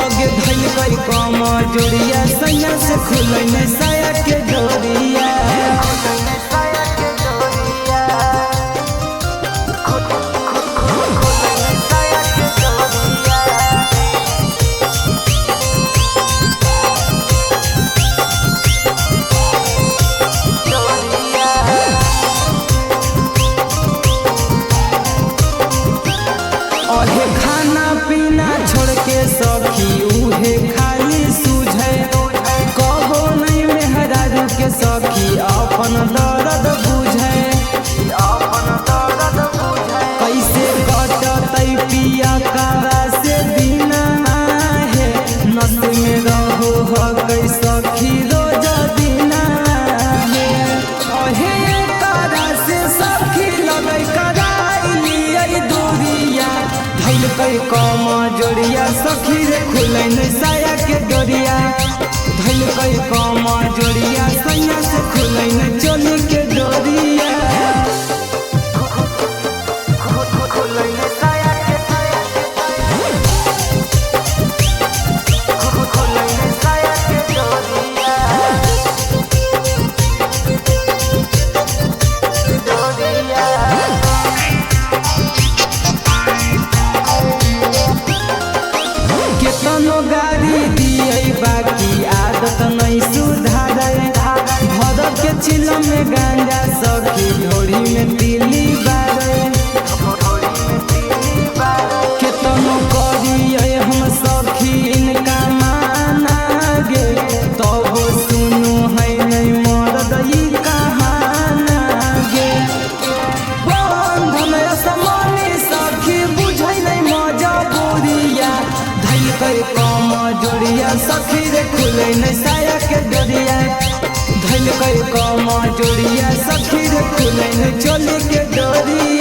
आगे धैल कई कम जोड़िया सैया से खुलने साया के डोरिया खाना पीना छोड़ के सखी उहे खाली सूझे कबो नहीं मेहरारू के सखी अपन दर्द बुझे कैसे कटतै पिया कारा से बिना है नस में रहो हकै सखी रोज दिना है अहे कारा से सखी लगै कराई लियै दूरिया धैल कई कम जोड़िया सखी रे खुलन साया के डोरिया धैल कई कम जोड़िया सैया से खुलन चोली के डोरिया केतनो गाड़ी दिए बाकी आदत नहीं सुधारे भर के चिलम में गांजा सखी ढोरी में तिली बारे केतनो करिए हम सखी इनका माना गे तब सुनो है नहीं मर्द ई कहाना गे बंधन असमानी सखी बुझै नहीं मजबूरिया धैल कई कम जोड़िया सखी रे खुलन साया के डोरिया धैल कई कम जोड़िया सखी रे खुलन चोली के डोरिया।